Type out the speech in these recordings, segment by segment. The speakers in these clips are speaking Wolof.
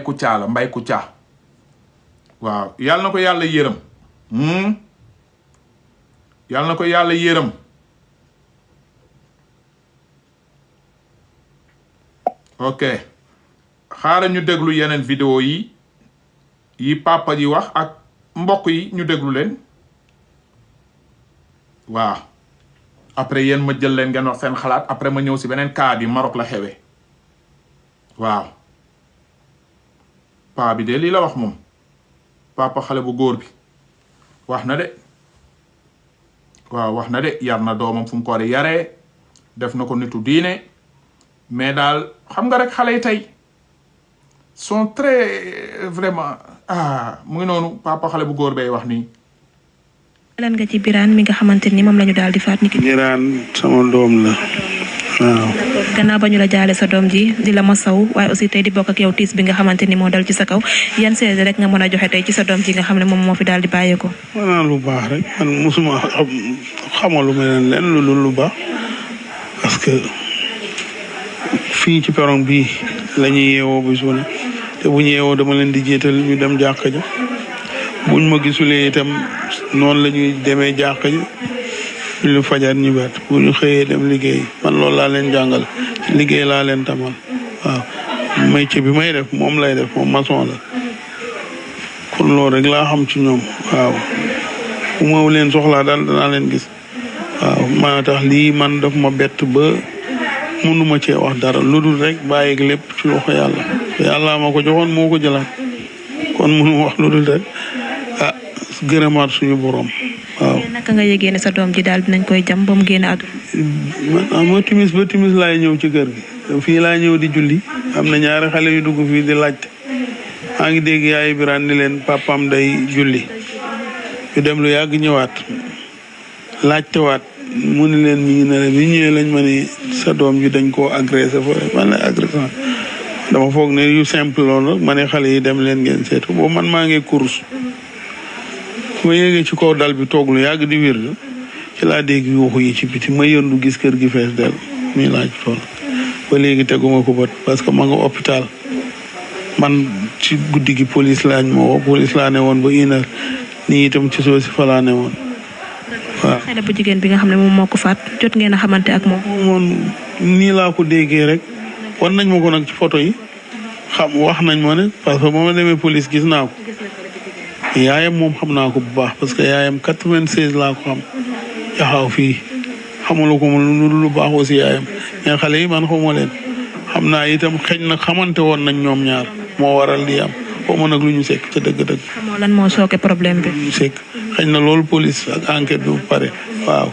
Kouthia la Mbaye Kouthia waaw yàlla na ko yàlla yërëm yàlla na ko yàlla yërëm ok xaaral ñu déglu yeneen vidéo yi papa ji wax ak mbokk yi ñu déglu leen waaw après yéen ma jël leen ngeen wax seen xalaat après ma ñëw si beneen cas bi Maroc la xewee waaw paa bi de lii la wax moom papa xale bu góor bi wax na de waaw wax na de yar na doomam fu mu ko war a yaree def na ko nitu diine mais daal xam nga rek xale yi tey sont très vraiment mu ngi noonu papa xale bu góor bay wax nii. lan nga ci Birane mi nga xamante ni moom la ñu daal di faat ni ki. Birane sama doom la waaw. gannaaw ba ñu la jaale sa doom ji di la masaw waaye aussi tey di bokk ak yow tiis bi nga xamante ni moo dal ci sa kaw yan seede rek nga mën a joxe tey ci sa doom ji nga xam ne moom moo fi daal di bàyyeeko. maanaam lu baax rek man mosuma xamal lu mel ne leen lu baax parce que fii ci perron bii la ñuy yeewoo bu suune te bu ñu yeewoo dama leen di jiital ñu dem jàkka ja buñ ma gisulee itam noonu la ñuy demee jàkka ja lu fajar ñu bet bu ñu xëyee dem liggéey man loolu laa leen jàngal liggéey laa leen tamal waaw métier bi may def moom lay def moom maçon la kon loolu rek laa xam ci ñoom waaw bu ma leen soxlaa daal danaa leen gis waaw maa tax lii man daf ma bett ba mënuma cee wax dara lu dul rek bàyyi lépp ci loxo yàlla ma ko joxoon moo ko jëlaat kon mënu wax lu dul rek gërëmaat suñu borom waaw. naka nga yëgee ne sa doom ji daal dinañ koy jam ba mu génn àdduna. ma timis ba timis laay ñëw ci kër gi fii laa ñëw di julli am na ñaari xale yu dugg fii di laajte maa ngi dégg yaay Birane ni leen papam day julli ñu dem lu yàgg ñëwaat laajte waat mu ni leen mi ngi ne bi ñëwee lañ ma ni sa doom ji dañ koo agressé foofu man la agression dama foog ne yu simple loolu ma ne xale yi dem leen ngeen seetu boobu man maa ngi course ma yéegee ci kaw dal bi toog lu yàgg di wér ci laa dégg yuuxu yi ci biti ma yëndu gis kër gi fees del muy laaj tool ba léegi teguma ko bët parce que ma nga hôpital man ci guddi gi police laañ ma woo police laa ne woon ba 1 heure nii itam ci soo si fa laa ne woon waaw. xale bu jigéen bi nga xam ne moom moo ko faat jot ngeen a xamante ak moom. moom nii laa ko déggee rek wan nañ ma ko nag ci photo yi wax nañ ma ne parce que ba ma demee police gis naa ko. yaayam moom xam naa ko bu baax parce que yaayam 96 laa ko xam jaxaw fii xamula ko lu baax aussi yaayam mais xale yi man xawma leen xam naa itam xëy na xamante woon nañ ñoom ñaar moo waral di am xaw ma nag lu ñu sekk ca dëgg-dëgg. xamoo lan moo sooke problème bi. ñu sekk xëy na loolu police ak enquête bi bu pare waaw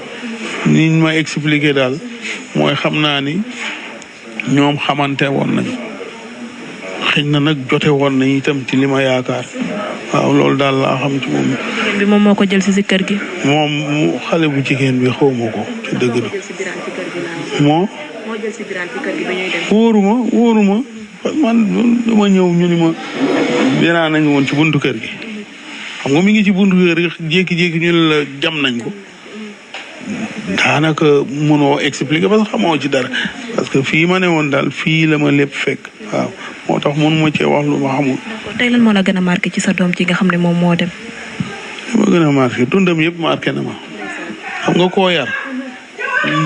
ni ñu ma expliqué daal mooy xam naa ni ñoom xamante woon nañ xëy na nag jote woon nañ itam ci li ma yaakaar. waaw loolu daal laa xam ci moom. jigéen bi moom moo ko jël si kër gi. moom xale bu jigéen bi xawma ko ci dëgg la. moo jël si Birane ci kër gi ba ñuy dem. wóoruma man dama ñëw ñu ni ma Birane a ngi woon ci buntu kër gi xam nga mi ngi ci buntu kër gi jékki-jékki ñu ne la jam nañ ko daanaka mënoo expliquer parce que xamoo ci dara parce que fii ma ne woon daal fii la ma lépp fekk waaw moo tax mënuma cee wax lu ma xamul. tey lan moo la gën a marqué ci sa doom ci nga xam ne moom moo dem. li ma gën a marqué dundam yëpp marqué na ma xam nga koo yar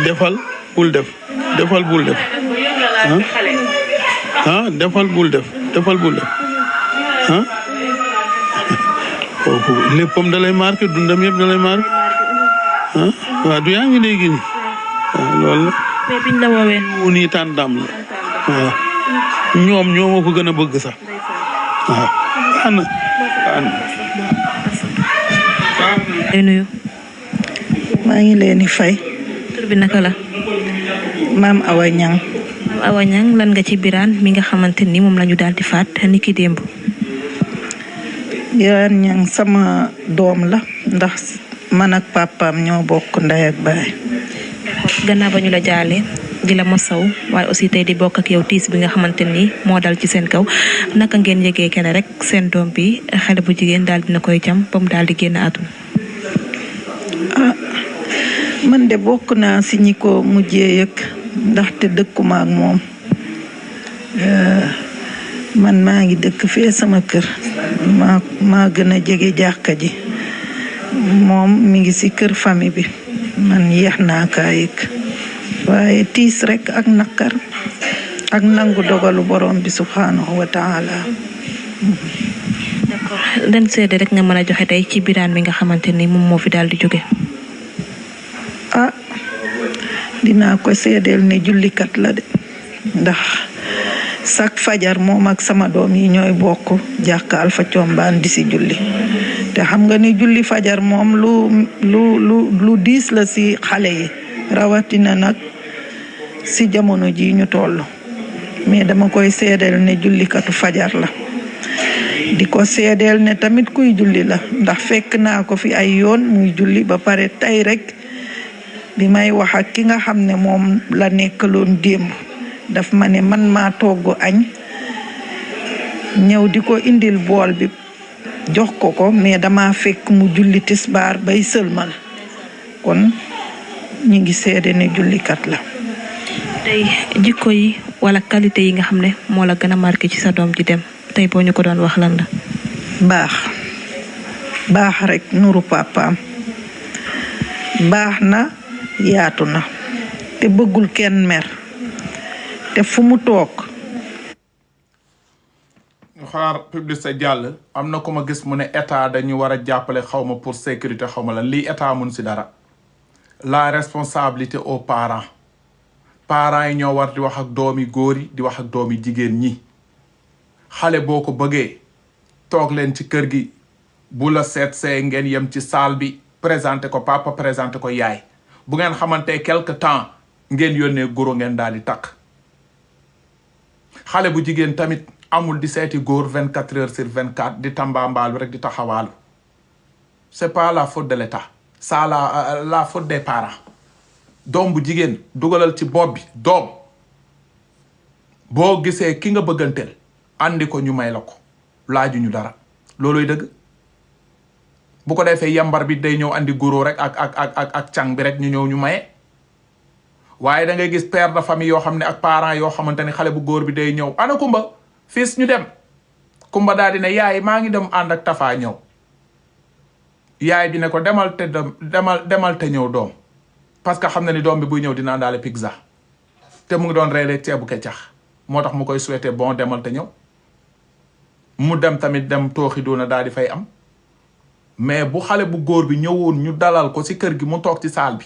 defal bul def defal bul def defal bul def kooku léppam da lay marqué dundam yëpp da lay marqué waaw du yaa ngi dégg ni waaw loolu la. mais biñ la woowee. mu nii tàndam la waaw ñoom ñoo ma ko gën a bëgg sax waaw. day nuyu. maa ngi leen di fay. tur bi naka la. maam Awa Niang. maam Awa Niang lan nga ci Birane mi nga xamante ni moom la ñu daal di faat ni ki démb. Birane Niang sama doom la ndax man ak papaam ñoo bokk ndey ak baay. gannaaw ba ñu la jaale di la masaw waaye aussi tey di bokk ak yow tiis bi nga xamante ni moo dal ci seen kaw naka ngeen yëgee kenn rek seen doom bi xale bu jigéen daal dina koy jam ba mu daal di génn àdduna. man de bokk naa si ñi ko mujjee yëg ndaxte dëkkuma ak moom man maa ngi dëkk fee sama kër maa gën a jege jàkka ji moom mi ngi ci kër famille bi man yeex naa kaa yëg waaye tiis rekk ak naqar ak nangu dogalu borom bi subhanahu wa taala. d'accord lan seede rek nga mën a joxe tey ci Birane mi nga xamante ni moom moo fi daal di jóge. dinaa ko seedeel ne jullikat la de ndax sak fajar moom ak sama doom yi ñooy bokk jàkka Alpha Thiombane di ci julli te xam nga ni julli fajar moom lu diis la ci xale yi rawatina nag ci jamono ji ñu toll mais dama koy seedeel ne jullikatu fajar la di ko seedeel ne tamit kuy julli la ndax fekk naa ko fi ay yoon muy julli ba pare tey rek bi may wax ak ki nga xam ne moom la nekkaloon démb daf ma ne man maa togg añ ñëw di ko indil bool bi jox ko mais dama fekk mu julli tisbaar bay sëlmal kon ñi ngi seede ne jullikat la. tey jikko yi wala qualité yi nga xam ne moo la gën a marqué ci sa doom ji dem tey boo ñu ko doon wax lan la. baax rek nuru papaam baax na yaatu na te bëggul kenn mer te fu mu toog. ñu xaar publicité jàll am na ko ma gis mu ne état dañu war a jàppale xawma pour sécurité xawma lan lii état mun ci dara la responsabilité aux parents yi ñoo war di wax ak doomi góor yi di wax ak doomi jigéen ñi xale boo ko bëggee toog leen ci kër gi bu la seet see ngeen yem ci salle bi présenté ko papa présenté ko yaay bu ngeen xamante quelque temps ngeen yónnee goro ngeen daal di takk xale bu jigéen tamit amul di seeti góor 24 heures sur 24 di tambaambaalu rek di taxawaalu c'est pas la faute de l'état ça la faute des parents doom bu jigéen dugalal ci bopp bi doom boo gisee ki nga bëgganteel andi ko ñu may la ko laajuñu dara looloy dëgg bu ko defee yambar bi day ñëw andi goro rek ak càng bi rek ñu ñëw ñu maye waaye da ngay gis père de famille yoo xam ne ak parents yoo xamante ne xale bu góor bi day ñëw ana kumba fils ñu dem kumba daal di ne yaay maa ngi dem ànd ak tafaa ñëw yaay bi ne ko demal te ñëw doom parce que xam na ni doom bi buy ñëw dina àndaale pizza te mu ngi doon reere ceebu keccax moo tax mu koy souhaité bon demal te ñëw mu dem tamit dem tooxi doona daal di fay am mais bu xale bu góor bi ñëwoon ñu dalal ko ci kër gi mu toog ci saal bi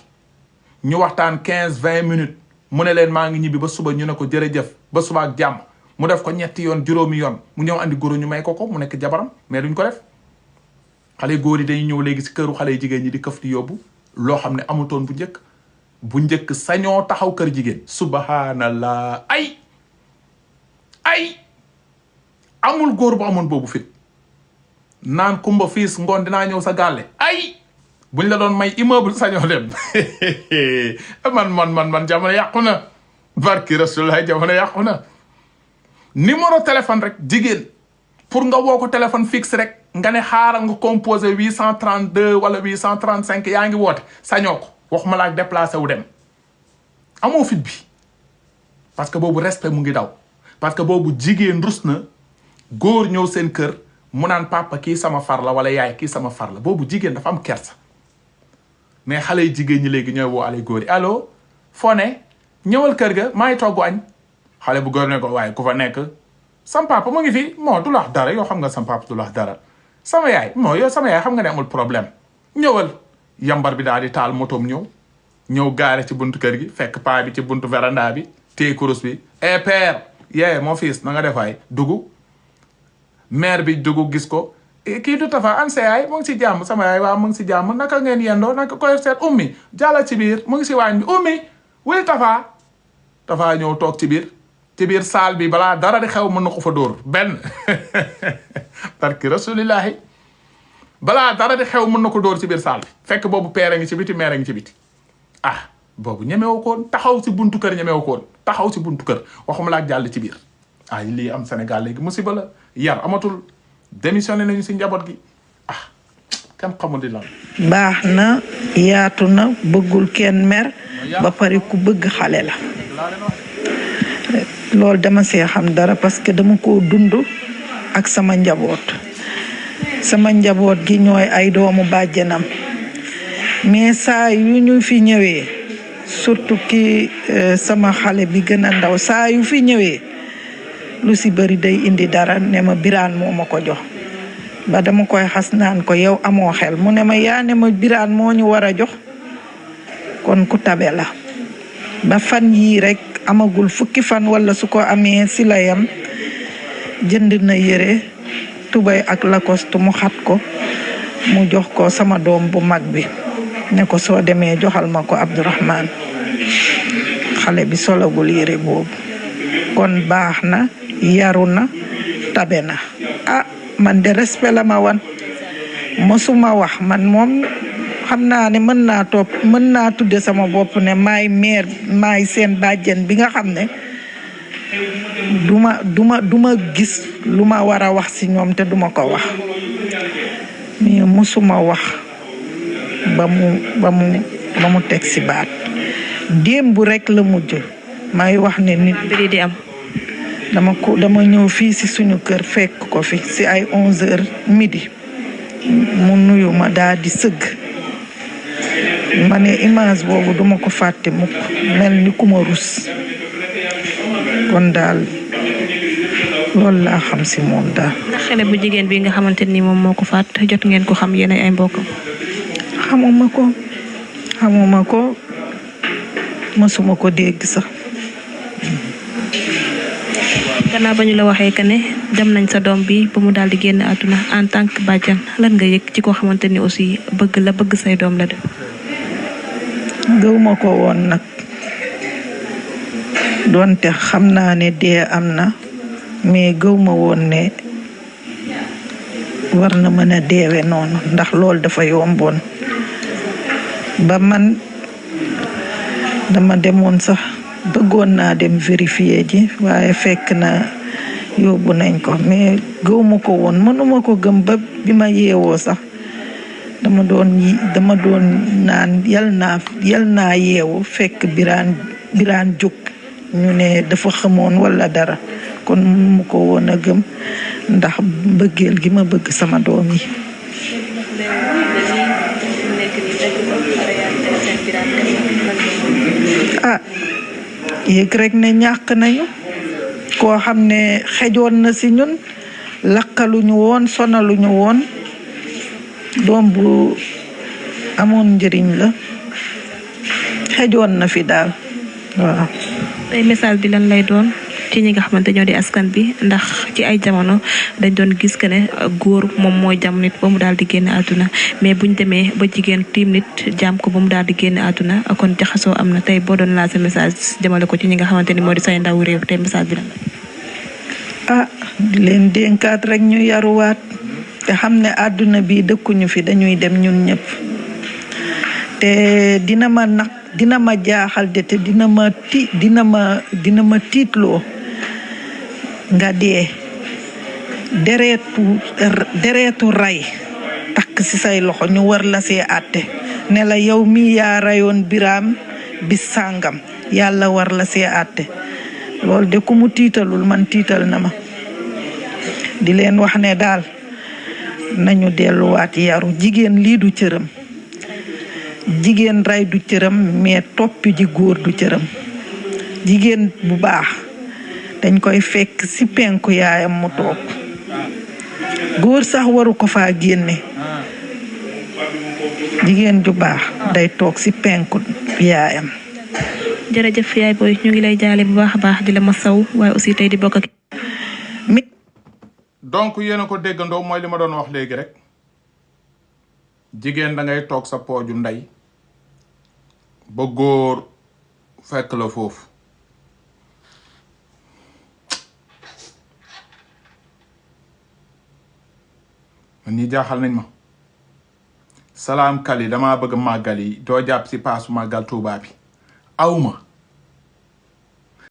ñu waxtaan 15-20 minutes mu ne leen maa ngi ñibbi ba suba ñu ne ko jërëjëf ba suba ak jàmm mu def ko ñetti yoon juróomi yoon mu ñëw andi góor ñu may ko mu nekk jabaram mais duñ ko def xale góor yi dañuy ñëw léegi ci këru xale jigéen ñi di këf di yóbbu loo xam ne amutoon bu njëkk sañoo taxaw kër jigéen subhanallah ay amul góor bu amoon boobu fit naan kumba fiis ngoon dinaa ñëw sa gàlle ay buñ la doon may immeuble sañoo dem man jamono yàqu na barki rasulullah jamono yàqu na numéro téléphone rek jigéen pour nga woo ko téléphone fixe rek nga ne xaaral nga composé 832 wala 835 yaa ngi woote sañoo ko waxuma la ak déplacé wu dem amoo fit bi parce que boobu respect mu ngi daw parce que boobu jigéen rus na góor ñëw seen kër mu naan papa kii sama far la wala yaay kii sama far la boobu jigéen dafa am kersa mais xale yi jigéen ñi léegi ñooy woo ale góor yi allo foo ne ñëwal kër ga maa ngi togg añ xale bu góor ne ko waaye ku fa nekk sam papa mu ngi fi moo du lax dara yoo xam nga sam papa du lax dara sama yaay moo yow sama yaay xam nga ne amul problème ñëwal yambar bi daal di taal motoom ñëw gaare ci buntu kër gi fekk paa bi ci buntu véranda bi téye kurus bi père yee mon fils na nga defaay dugg mère bi dugg gis ko kii du tafa an sa yaay mu ngi si jàmm sama yaay waaw mu ngi si jàmm naka ngeen yendoo naka koy seet ummi jàlla ci biir mu ngi si waañ bi ummi wuy tafa ñëw toog ci biir saal bi balaa dara di xew mën na ko fa dóor benn barki rasulillahi balaa dara di xew mën na ko dóor ci biir saal bi fekk boobu père a ngi ci biti mère a ngi ci biti boobu ñemewu koon taxaw si buntu kër ñemewu koon taxaw si buntu kër waxuma la ak jàll ci biir lii am Sénégal léegi musiba la yar amatul démissionné nañu si njaboot gi kenn xamul di lan baax na yaatu na bëggul kenn mer ba pare ku bëgg xale la loolu dama see xam dara parce que dama ko dund ak sama njaboot gi ñooy ay doomu bàjjenam mais saa yu ñu fi ñëwee surtout ki sama xale bi gën a ndaw saa yu fi ñëwee lu si bëri day indi dara ne ma Birane moo ma ko jox ba dama koy xas naan ko yow amoo xel mu ne ma yaa ne ma Birane moo ñu war a jox kon ku tabe la ba fan yii rek amagul fukki fan wala su ko amee si layam jënd na yére tubay ak lacoste mu xat ko mu jox ko sama doom bu mag bi ne ko soo demee joxal ma ko Abdourahmane xale bi solagul yére boobu kon baax na yaru na tabe na man de respect la ma wan mosuma wax man moom xam naa ne mën naa tudde sama bopp ne maay seen bàjjen bi nga xam ne duma gis lu ma war a wax ci ñoom te duma ko wax mais mosuma wax ba mu teg ci baat démb rek la mujj may wax ne nit di am dama ñëw fii ci suñu kër fekk ko fi ci ay 11h midi mu nuyu ma daal di sëgg ma ne image boobu duma ko fàtte mukk mel ni ku ma rus kon daal loolu laa xam ci moom daal. xale bu jigéen bi nga xamante ni moom moo ko faat jot ngeen ko xam yéen ay mbokkam. xamuma ko mësuma ko dégg sax. gannaaw ba ñu la waxee que ne dem nañ sa doom bi ba mu daal di génn àdduna en tant que bàjjan lan nga yëg ci koo xamante ni aussi bëgg say doom la de. gëwuma ko woon nag doonte xam naa ne dee am na mais gëwuma woon ne war na mën a deewe noonu ndax loolu dafa yomboon ba man dama demoon sax bëggoon naa dem vérifier ji waaye fekk na yóbbu nañ ko mais gëwuma ko woon mënuma ko gëm ba bi ma yeewoo sax dama doon naan yal naa yeewu fekk Birane jóg ñu ne dafa xamoon wala dara kon mu ko woon a gëm ndax mbëggeel gi ma bëgg sama doom yi. yéeg rek ne ñàkk nañu koo xam ne xejoon na ci ñun lakkaluñu woon sonaluñu woon doom bu amoon njëriñ la xejoon na fi daal waaw. tey message bi lan lay doon ci ñi nga xamante ñoo di askan bi ndax ci ay jamono dañ doon gis que ne góor moom mooy jam nit ba mu daal di génn àdduna mais buñ demee ba jigéen tiim nit jaam ko ba mu daal di génn àdduna kon jaxasoo am na tey boo doon lancé message jëmale ko ci ñi nga xamante ni moo di say ndaw réew tey message bi lan la. di leen dénkaat rek ñu yaruwaat te xam ne àdduna bi dëkkuñu fi dañuy dem ñun ñëpp te dina ma jaaxal de te dina ma tiitloo nga dee deretu ray takk ci say loxo ñu war la see àtte ne la yow mi yaa rayoon Birame bis sàngam yàlla war la see àtte loolu de ku mu tiitalul man tiital na ma di leen wax ne daal nañu delluwaat yaru jigéen lii du cëram jigéen ray du cëram mais toppi ji góor du cëram jigéen bu baax dañ koy fekk ci penku yaayam mu toog góor sax waru ko faa génne jigéen ju baax day toog ci penku yaayam. jërëjëf yaay booy ñu ngi lay jaale bu baax a baax di la masaw waaye aussi tey di bokk ak. donc yéen a ko déggandoo mooy li ma doon wax léegi rek jigéen da ngay toog sa pooju ndey ba góor fekk la foofu man ñi jaaxal nañ ma salaam kali dama bëgg màggal yi doo jàpp si paasu màggal Tuubaa bi awma